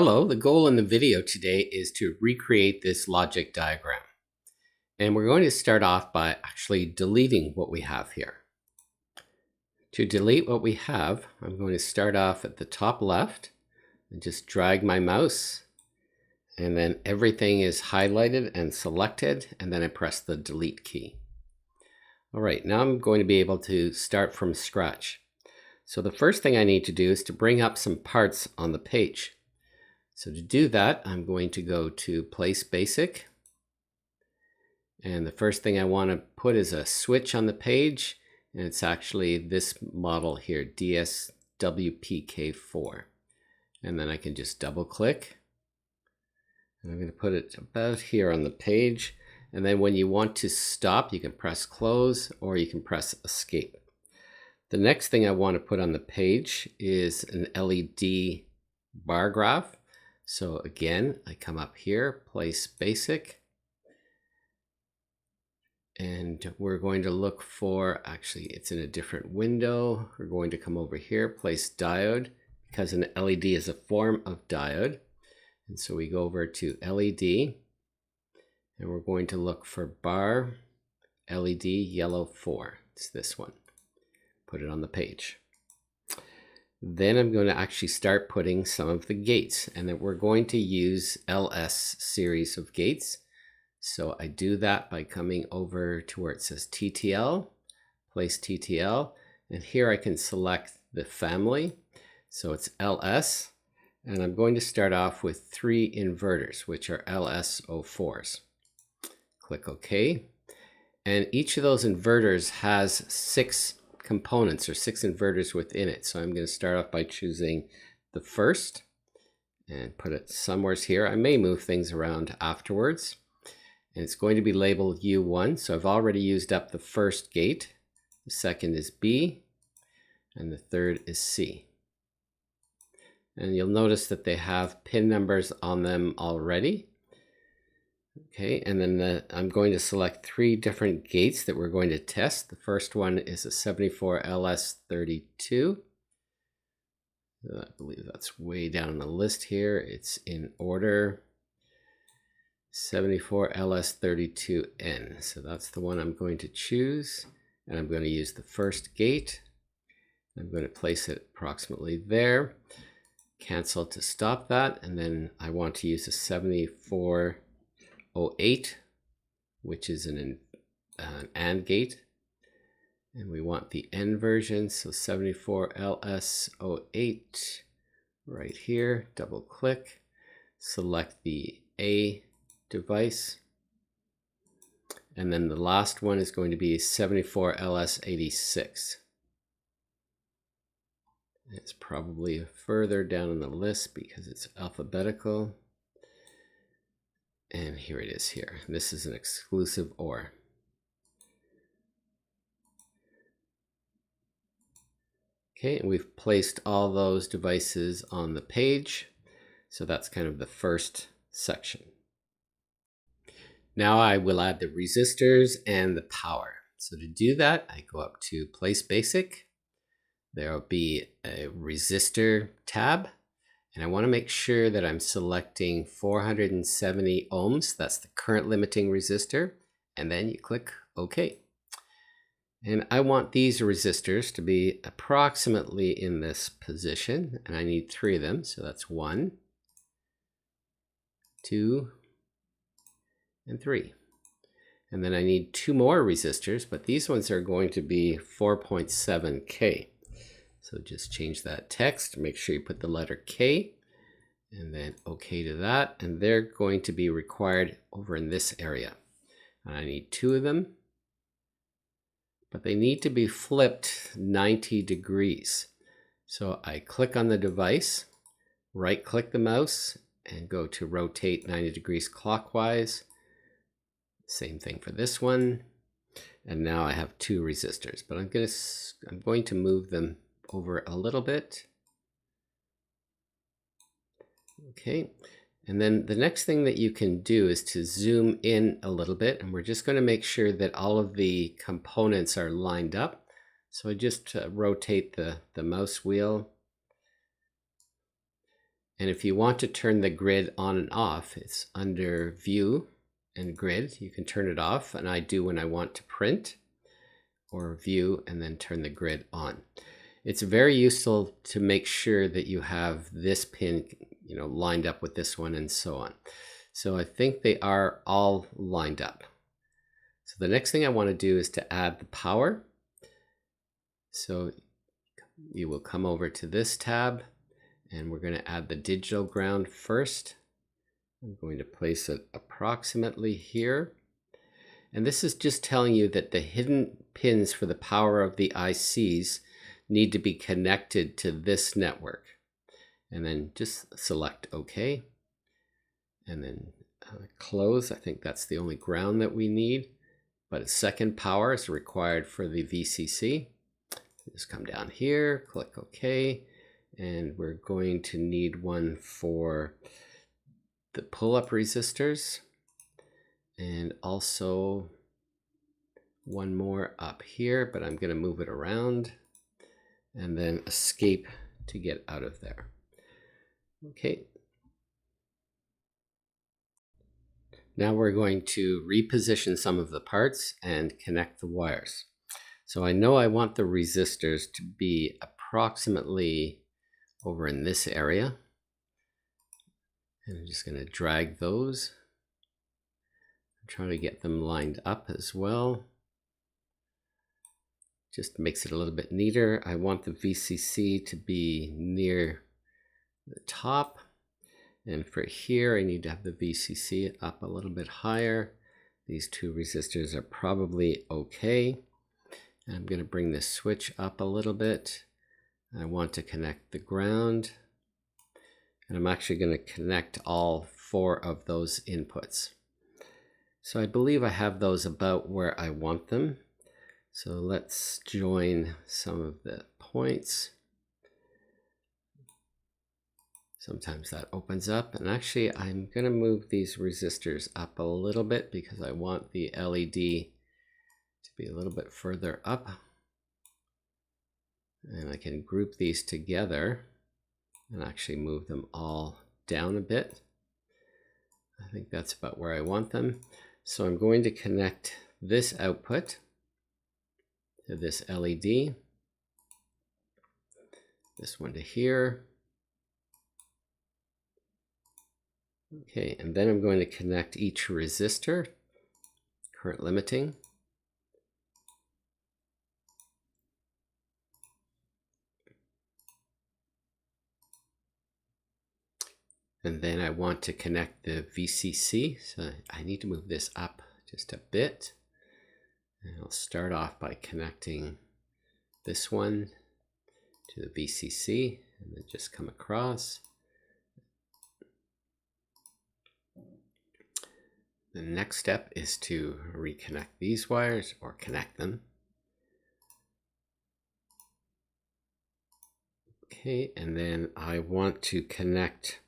Hello, the goal in the video today is to recreate this logic diagram. And we're going to start off by actually deleting what we have here. To delete what we have, I'm going to start off at the top left and just drag my mouse. And then everything is highlighted and selected, and then I press the delete key. All right, now I'm going to be able to start from scratch. So the first thing I need to do is to bring up some parts on the page. So to do that, I'm going to go to Place Basic. And the first thing I want to put is a switch on the page. And it's actually this model here, DSWPK4. And then I can just double click. And I'm going to put it about here on the page. And then when you want to stop, you can press close or you can press escape. The next thing I want to put on the page is an LED bar graph. So again, I come up here, Place Basic, and we're going to look for, actually it's in a different window. We're going to come over here, Place Diode, because an LED is a form of diode. And so we go over to LED, and we're going to look for bar LED yellow 4. It's this one. Put it on the page. Then I'm going to actually start putting some of the gates, and then we're going to use LS series of gates. So I do that by coming over to where it says TTL, place TTL, and here I can select the family. So it's LS, and I'm going to start off with 3 inverters, which are LS04s. Click OK, and each of those inverters has 6 components or 6 inverters within it. So I'm going to start off by choosing the first and put it somewhere here. I may move things around afterwards, and it's going to be labeled U1. So I've already used up the first gate. The second is B, and the third is C. And you'll notice that they have pin numbers on them already. Okay, and then I'm going to select 3 different gates that we're going to test. The first one is a 74LS32. I believe that's way down on the list here. It's in order 74LS32N. So that's the one I'm going to choose. And I'm going to use the first gate. I'm going to place it approximately there. Cancel to stop that. And then I want to use a 7408, which is an AND gate, and we want the N version, so 74LS08 right here. Double click, select the A device, and then the last one is going to be 74LS86. It's probably further down on the list because it's alphabetical. And here it is here. This is an exclusive OR. Okay, and we've placed all those devices on the page. So that's kind of the first section. Now I will add the resistors and the power. So to do that, I go up to Place Basic. There will be a resistor tab. And I want to make sure that I'm selecting 470 ohms. That's the current limiting resistor. And then you click OK. And I want these resistors to be approximately in this position. And I need 3 of them. So that's 1, 2, and 3. And then I need 2 more resistors, but these ones are going to be 4.7K. So just change that text, make sure you put the letter K, and then OK to that. And they're going to be required over in this area. And I need 2 of them, but they need to be flipped 90 degrees. So I click on the device, right click the mouse, and go to rotate 90 degrees clockwise. Same thing for this one. And now I have 2 resistors, but I'm going to move them over a little bit. Okay, and then the next thing that you can do is to zoom in a little bit, and we're just going to make sure that all of the components are lined up. So I just rotate the mouse wheel, And if you want to turn the grid on and off, it's under View and Grid. You can turn it off, and I do when I want to print, or View and then turn the grid on. It's very useful to make sure that you have this pin, lined up with this one and so on. So I think they are all lined up. So the next thing I want to do is to add the power. So you will come over to this tab, and we're going to add the digital ground first. I'm going to place it approximately here. And this is just telling you that the hidden pins for the power of the ICs need to be connected to this network. And then just select OK. And then close. I think that's the only ground that we need. But a second power is required for the VCC. Just come down here, click OK. And we're going to need one for the pull-up resistors, and also one more up here, but I'm going to move it around and then escape to get out of there. Okay. Now we're going to reposition some of the parts and connect the wires. So I know I want the resistors to be approximately over in this area. And I'm just going to drag those. I'm trying to get them lined up as well. Just makes it a little bit neater. I want the VCC to be near the top. And for here, I need to have the VCC up a little bit higher. These two resistors are probably okay. And I'm going to bring this switch up a little bit. I want to connect the ground. And I'm actually going to connect all 4 of those inputs. So I believe I have those about where I want them. So let's join some of the points. Sometimes that opens up. And actually, I'm going to move these resistors up a little bit because I want the LED to be a little bit further up. And I can group these together and actually move them all down a bit. I think that's about where I want them. So I'm going to connect this output to this LED, this one to here. Okay, and then I'm going to connect each resistor, current limiting. And then I want to connect the VCC, so I need to move this up just a bit. And I'll start off by connecting this one to the VCC, and then just come across. The next step is to reconnect these wires, or connect them. Okay, and then I want to connect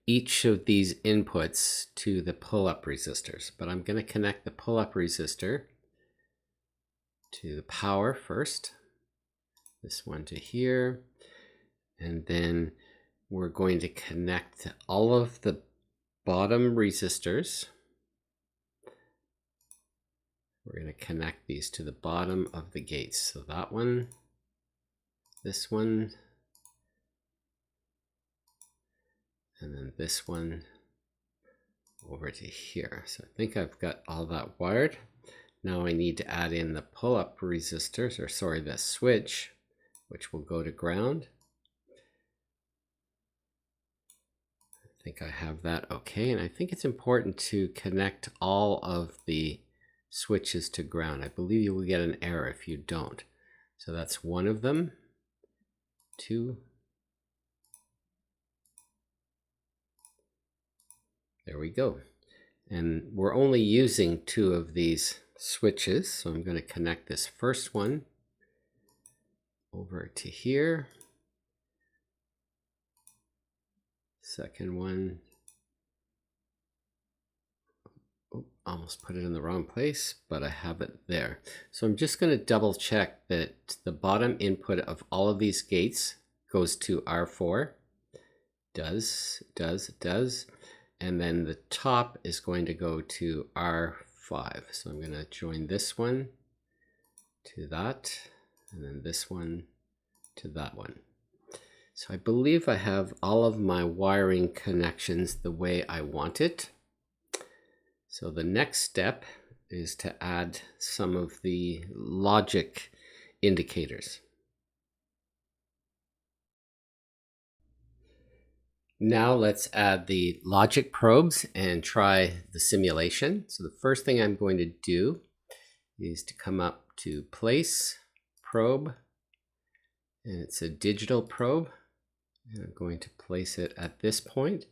each of these inputs to the pull-up resistors, but I'm going to connect the pull-up resistor to the power first, this one to here, and then we're going to connect all of the bottom resistors. We're going to connect these to the bottom of the gates. So that one, this one, and then this one over to here. So I think I've got all that wired. Now I need to add in the pull-up resistors, or sorry, the switch, which will go to ground. I think I have that okay, and I think it's important to connect all of the switches to ground. I believe you will get an error if you don't. So that's one of them, 2. There we go. And we're only using 2 of these switches, so I'm going to connect this first one over to here. Second one. Oh, almost put it in the wrong place, but I have it there. So I'm just going to double check that the bottom input of all of these gates goes to R4, does. And then the top is going to go to R5. So I'm going to join this one to that, and then this one to that one. So I believe I have all of my wiring connections the way I want it. So the next step is to add some of the logic indicators. Now let's add the logic probes and try the simulation. So the first thing I'm going to do is to come up to Place, Probe, and it's a digital probe. And I'm going to place it at this point,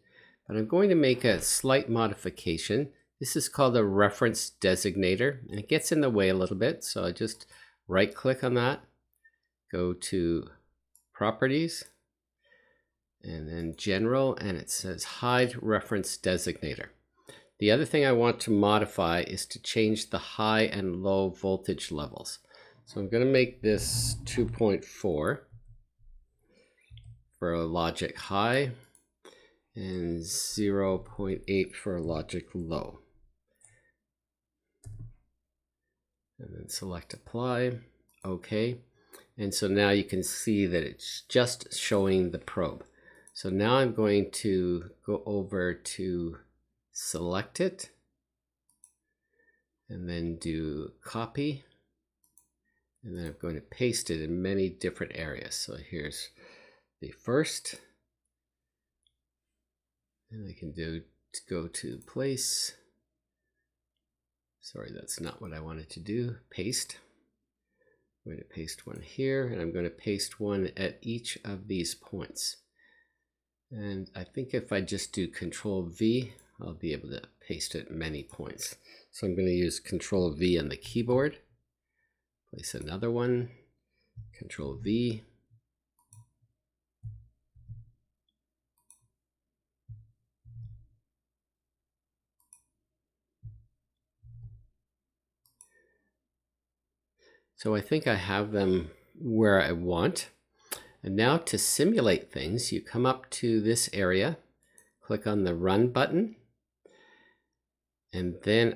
but I'm going to make a slight modification. This is called a reference designator, and it gets in the way a little bit. So I just right click on that, go to Properties, and then General, and it says Hide Reference Designator. The other thing I want to modify is to change the high and low voltage levels. So I'm going to make this 2.4 for a logic high and 0.8 for a logic low. And then select Apply, OK. And so now you can see that it's just showing the probe. So now I'm going to go over to select it and then do copy, and then I'm going to paste it in many different areas. So here's the first, and I can go to place. Sorry, that's not what I wanted to do. Paste. I'm going to paste one here, and I'm going to paste one at each of these points. And I think if I just do Control V, I'll be able to paste it many points. So I'm going to use Control V on the keyboard. Place another one, Control V. So I think I have them where I want. And now to simulate things, you come up to this area, click on the Run button, and then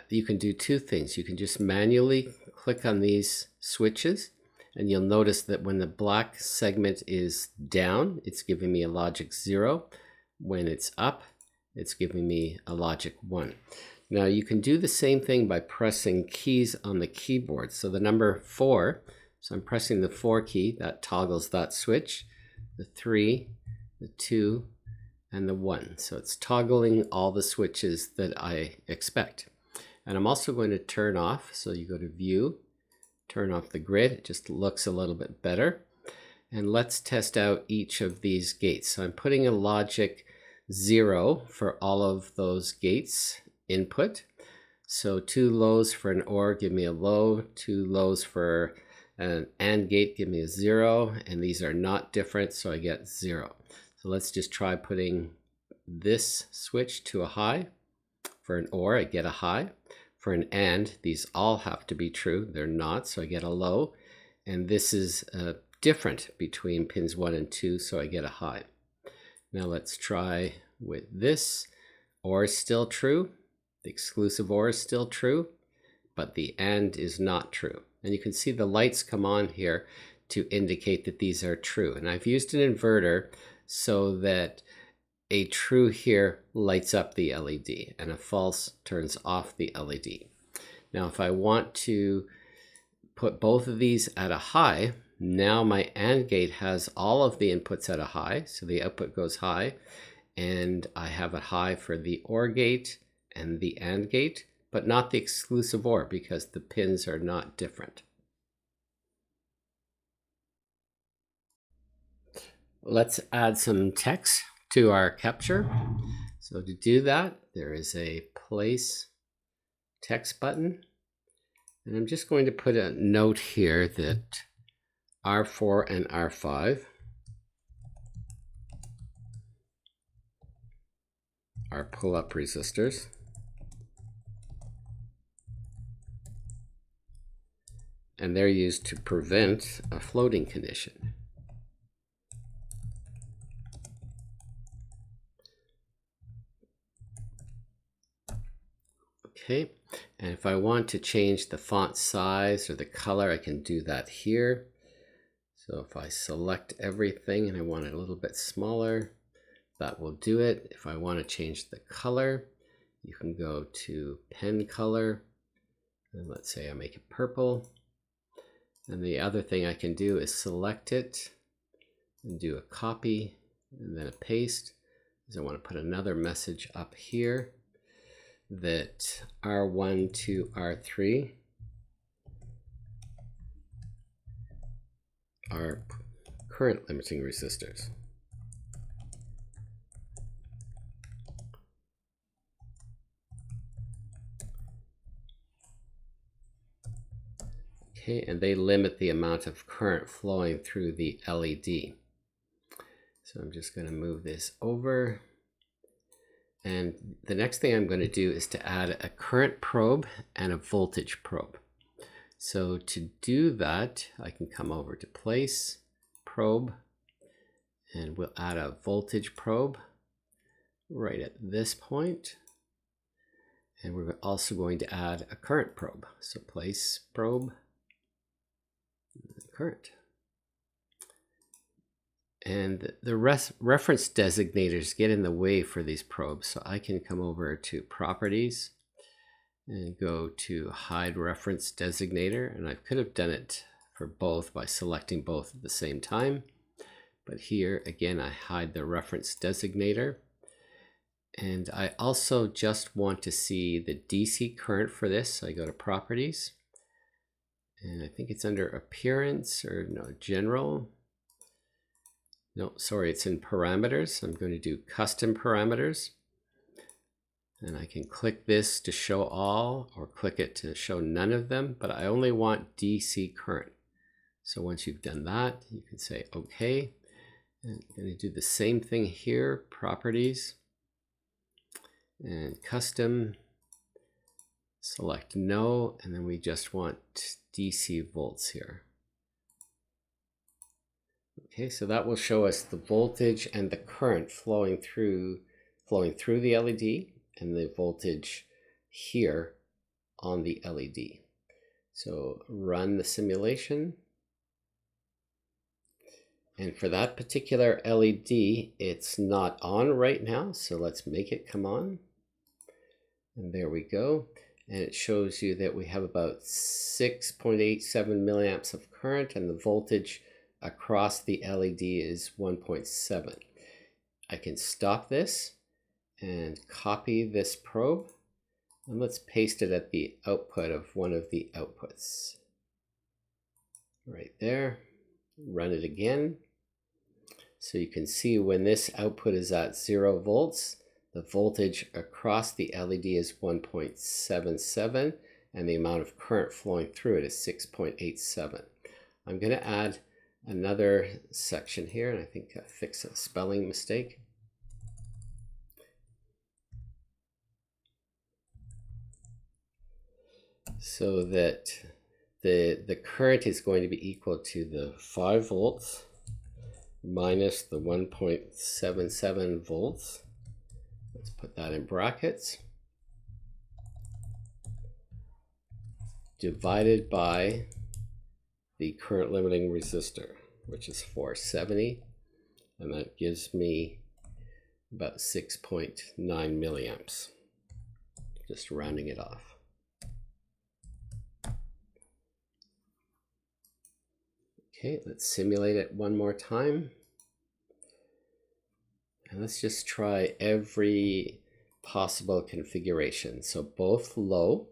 you can do two things. You can just manually click on these switches, and you'll notice that when the black segment is down, it's giving me a logic 0. When it's up, it's giving me a logic 1. Now you can do the same thing by pressing keys on the keyboard. So the number 4, so I'm pressing the 4 key, that toggles that switch, the 3, the 2, and the 1. So it's toggling all the switches that I expect. And I'm also going to turn off, so you go to View, turn off the grid, it just looks a little bit better. And let's test out each of these gates. So I'm putting a logic 0 for all of those gates input. So 2 lows for an OR give me a low, 2 lows for an AND gate give me a 0, and these are not different, so I get 0. So let's just try putting this switch to a high. For an OR, I get a high. For an AND, these all have to be true. They're not, so I get a low. And this is different between pins 1 and 2, so I get a high. Now let's try with this. OR is still true. The exclusive OR is still true, but the AND is not true. And you can see the lights come on here to indicate that these are true. And I've used an inverter so that a true here lights up the LED and a false turns off the LED. Now if I want to put both of these at a high, now my AND gate has all of the inputs at a high, so the output goes high, and I have a high for the OR gate and the AND gate, but not the exclusive OR because the pins are not different. Let's add some text to our capture. So to do that, there is a Place Text button. And I'm just going to put a note here that R4 and R5 are pull-up resistors. And they're used to prevent a floating condition. Okay, and if I want to change the font size or the color, I can do that here. So if I select everything and I want it a little bit smaller, that will do it. If I want to change the color, you can go to pen color, and let's say I make it purple. And the other thing I can do is select it and do a copy and then a paste, because I want to put another message up here that R1 to R3 are current limiting resistors. Okay, and they limit the amount of current flowing through the LED. So I'm just going to move this over. And the next thing I'm going to do is to add a current probe and a voltage probe. So to do that, I can come over to Place, Probe, and we'll add a voltage probe right at this point. And we're also going to add a current probe. So Place, Probe, current. And the reference designators get in the way for these probes. So I can come over to Properties and go to Hide Reference Designator. And I could have done it for both by selecting both at the same time. But here, again, I hide the reference designator. And I also just want to see the DC current for this. So I go to Properties. And I think it's under Appearance or no, General. No, sorry, it's in Parameters. I'm going to do Custom Parameters. And I can click this to show all or click it to show none of them, but I only want DC current. So once you've done that, you can say OK. And I'm going to do the same thing here, Properties and Custom. Select No, and then we just want DC volts here. Okay, so that will show us the voltage and the current flowing through the LED and the voltage here on the LED. So run the simulation. And for that particular LED, it's not on right now, so let's make it come on. And there we go. And it shows you that we have about 6.87 milliamps of current, and the voltage across the LED is 1.7. I can stop this and copy this probe, and let's paste it at the output of one of the outputs. Right there. Run it again. So you can see when this output is at 0 volts, the voltage across the LED is 1.77, and the amount of current flowing through it is 6.87. I'm going to add another section here, and I think I fixed a spelling mistake. So that the current is going to be equal to the 5 volts minus the 1.77 volts. Let's put that in brackets. Divided by the current limiting resistor, which is 470, and that gives me about 6.9 milliamps, just rounding it off. Okay, let's simulate it one more time. And let's just try every possible configuration. So both low.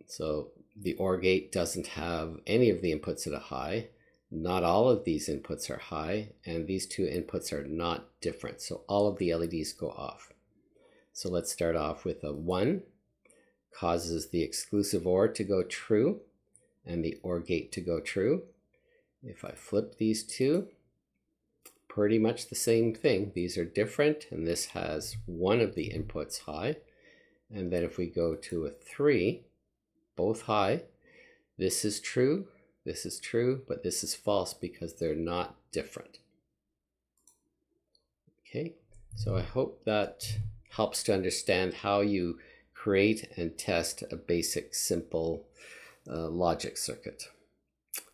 So the OR gate doesn't have any of the inputs at a high. Not all of these inputs are high, and these two inputs are not different. So all of the LEDs go off. So let's start off with a 1, causes the exclusive OR to go true and the OR gate to go true. If I flip these two, pretty much the same thing. These are different, and this has one of the inputs high. And then if we go to a 3, both high, this is true, but this is false because they're not different. Okay, so I hope that helps to understand how you create and test a basic simple logic circuit.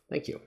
Thank you.